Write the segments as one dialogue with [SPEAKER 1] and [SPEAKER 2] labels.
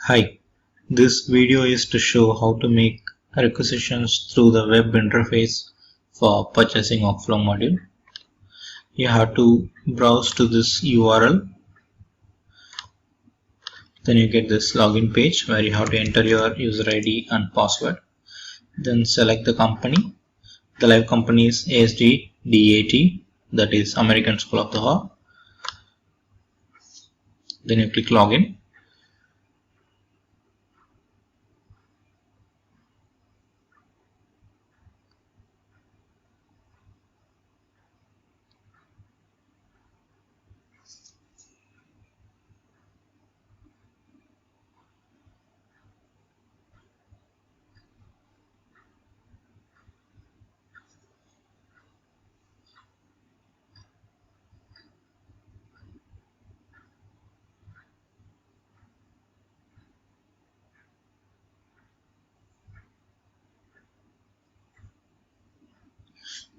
[SPEAKER 1] Hi, this video is to show how to make requisitions through the web interface for purchasing Workflow module. You have to browse to this URL, then you get this login page where you have to enter your user ID and password. Then select the company. The live company is ASD DAT, that is American School of the Law. Then you click login.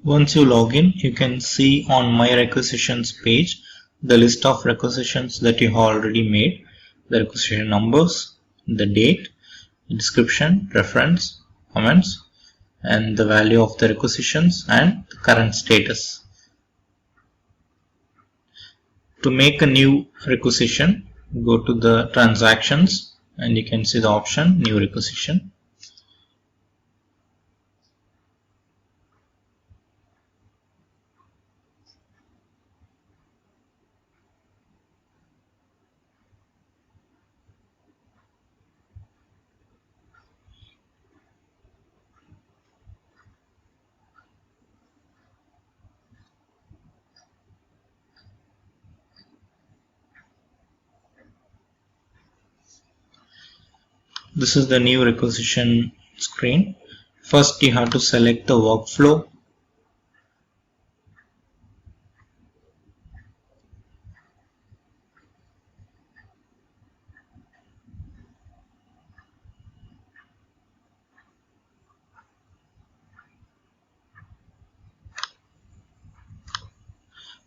[SPEAKER 1] Once you log in, you can see on My Requisitions page the list of requisitions that you have already made, the requisition numbers, the date, description, reference, comments, and the value of the requisitions and the current status. To make a new requisition, go to the transactions and you can see the option New Requisition. This is the new requisition screen. First, you have to select the workflow.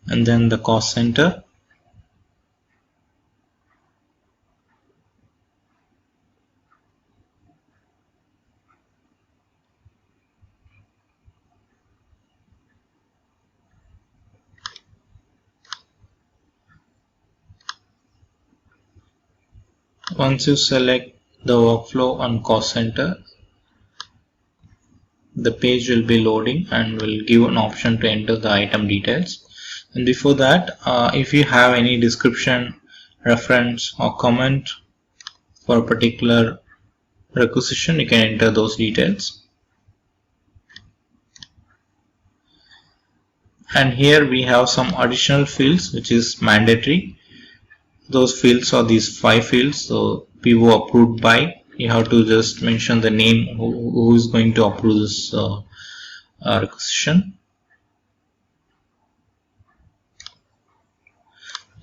[SPEAKER 1] And then the cost center. Once you select the workflow and cost center, the page will be loading and will give an option to enter the item details. And before that, if you have any description, reference or comment for a particular requisition, you can enter those details. And here we have some additional fields which is mandatory. Those fields are these 5 fields. So PO approved by, you have to just mention the name who is going to approve this requisition,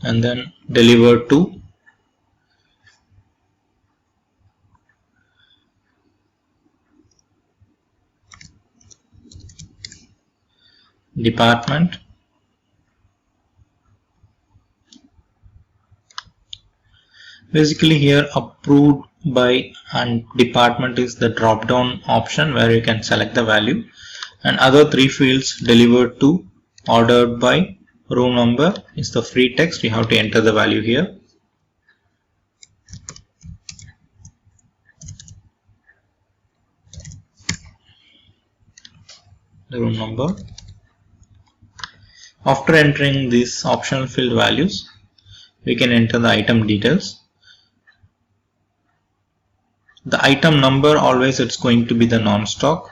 [SPEAKER 1] and then deliver to, department, basically here approved by and department is the drop down option where you can select the value, and other 3 fields delivered to, ordered by, room number is the free text. You have to enter the value here. The room number. After entering these optional field values, we can enter the item details. The item number, always it's going to be the non-stock,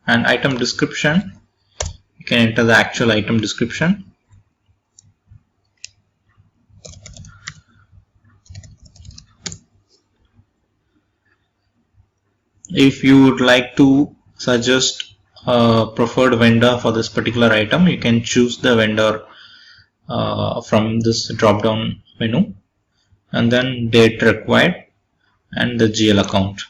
[SPEAKER 1] and item description, you can enter the actual item description. If you would like to suggest a preferred vendor for this particular item, you can choose the vendor from this drop down menu, and then date required and the GL account.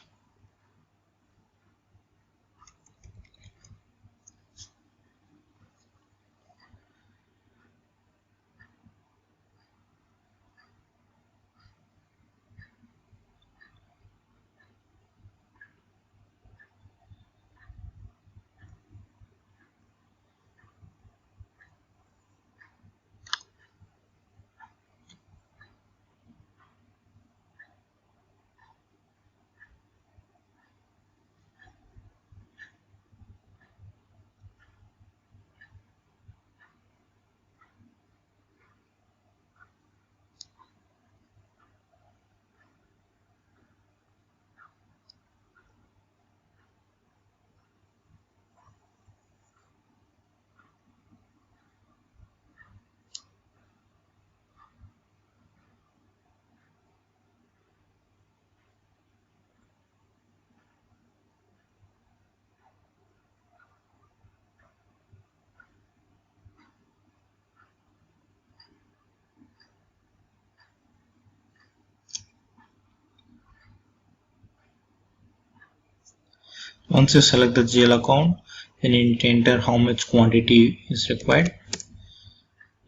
[SPEAKER 1] Once you select the GL account, then you need to enter how much quantity is required,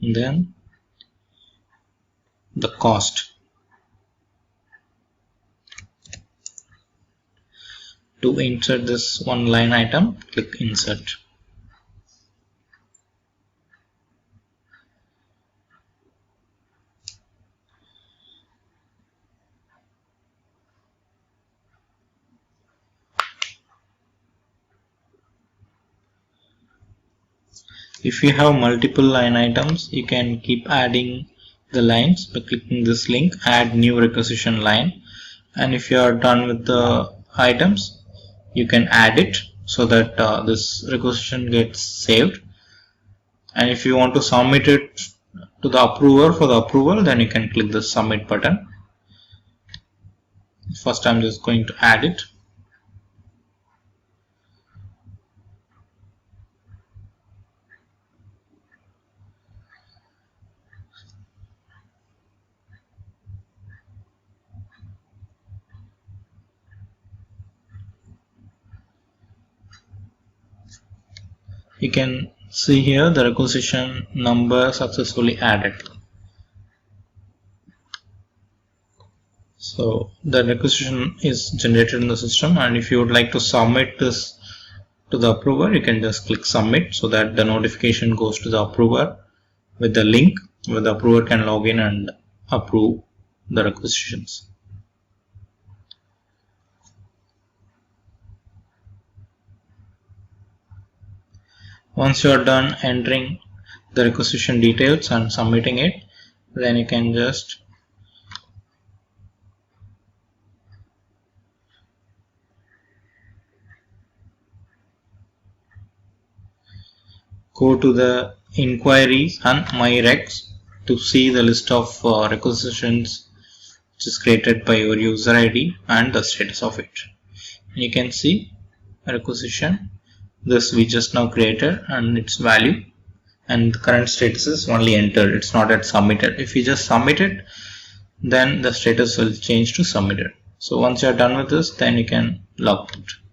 [SPEAKER 1] and then the cost. To insert this one line item, click insert. If you have multiple line items, you can keep adding the lines by clicking this link, add new requisition line, and if you are done with the items, you can add it so that this requisition gets saved. And if you want to submit it to the approver for the approval, then you can click the submit button. First I'm just going to add it. You can see here the requisition number successfully added. So the requisition is generated in the system, and if you would like to submit this to the approver, you can just click submit so that the notification goes to the approver with the link where the approver can log in and approve the requisitions. Once you are done entering the requisition details and submitting it, then you can just go to the inquiries and myrecs to see the list of requisitions which is created by your user ID and the status of it. And you can see a requisition, this we just now created, and its value, and the current status is only entered, it's not yet submitted. If you just submit it, then the status will change to submitted. So once you are done with this, then you can log out.